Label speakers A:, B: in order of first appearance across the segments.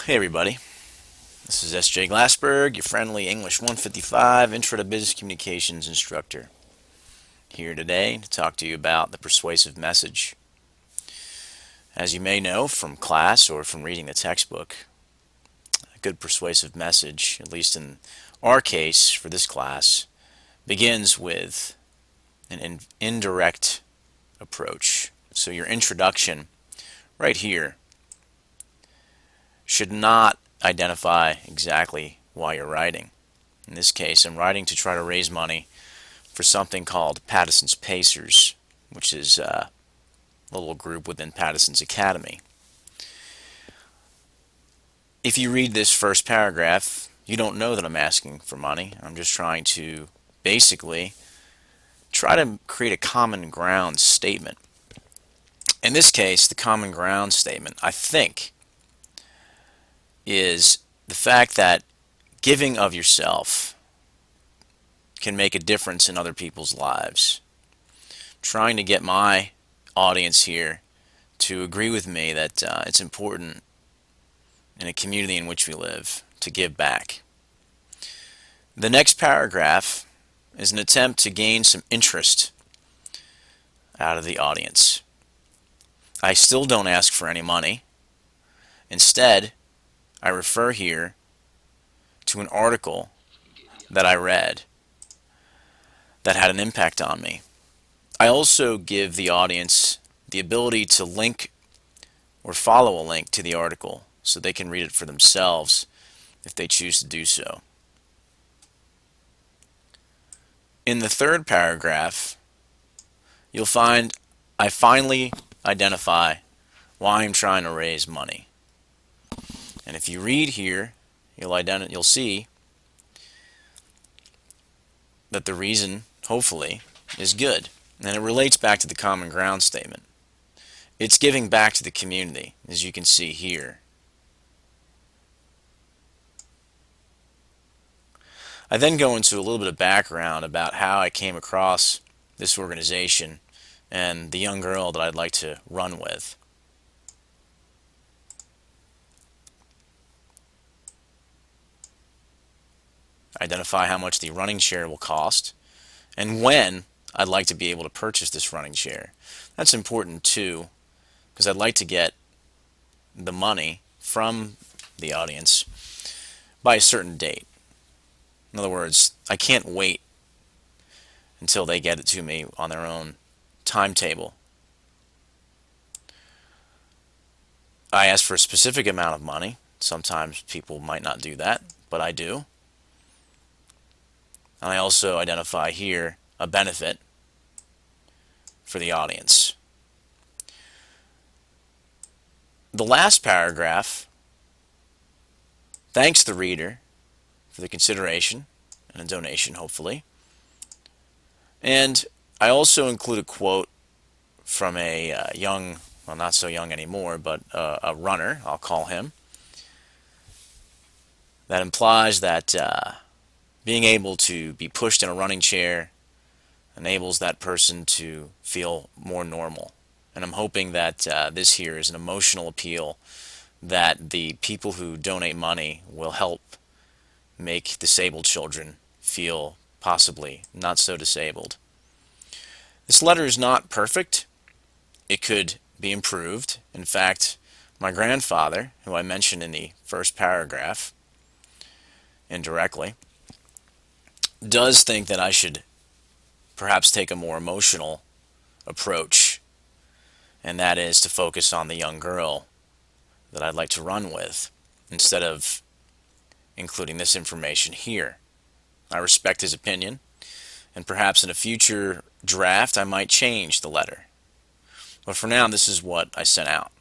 A: Hey everybody, this is S.J. Glassberg, your friendly English 155 Intro to Business Communications instructor. Here today to talk to you about the persuasive message. As you may know from class or from reading the textbook, a good persuasive message, at least in our case for this class, begins with an indirect approach. So your introduction right here should not identify exactly why you're writing. In this case, I'm writing to try to raise money for something called Patteson's Pacers, which is a little group within Patteson's Academy. If you read this first paragraph, you don't know that I'm asking for money. I'm just trying to basically try to create a common ground statement. In this case, the common ground statement, I think, is the fact that giving of yourself can make a difference in other people's lives. Trying to get my audience here to agree with me that it's important in a community in which we live to give back. The next paragraph is an attempt to gain some interest out of the audience. I still don't ask for any money. Instead, I refer here to an article that I read that had an impact on me. I also give the audience the ability to link or follow a link to the article so they can read it for themselves if they choose to do so. In the third paragraph, you'll find I finally identify why I'm trying to raise money. And if you read here, you'll see that the reason, hopefully, is good. And it relates back to the common ground statement. It's giving back to the community, as you can see here. I then go into a little bit of background about how I came across this organization and the young girl that I'd like to run with. Identify how much the running share will cost and when I'd like to be able to purchase this running share. That's important too, because I'd like to get the money from the audience by a certain date. In other words, I can't wait until they get it to me on their own timetable. I ask for a specific amount of money. Sometimes people might not do that, but I do. And I also identify here a benefit for the audience. The last paragraph thanks the reader for the consideration and a donation, hopefully. And I also include a quote from a young, well, not so young anymore, but a runner, I'll call him, that implies that being able to be pushed in a running chair enables that person to feel more normal. And I'm hoping that this here is an emotional appeal that the people who donate money will help make disabled children feel possibly not so disabled. This letter is not perfect. It could be improved. In fact, my grandfather, who I mentioned in the first paragraph indirectly, does think that I should perhaps take a more emotional approach, and that is to focus on the young girl that I'd like to run with instead of including this information here. I respect his opinion, and perhaps in a future draft I might change the letter. But for now, this is what I sent out.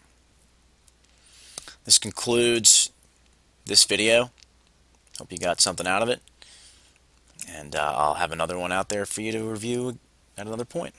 A: This concludes this video. Hope you got something out of it. And I'll have another one out there for you to review at another point.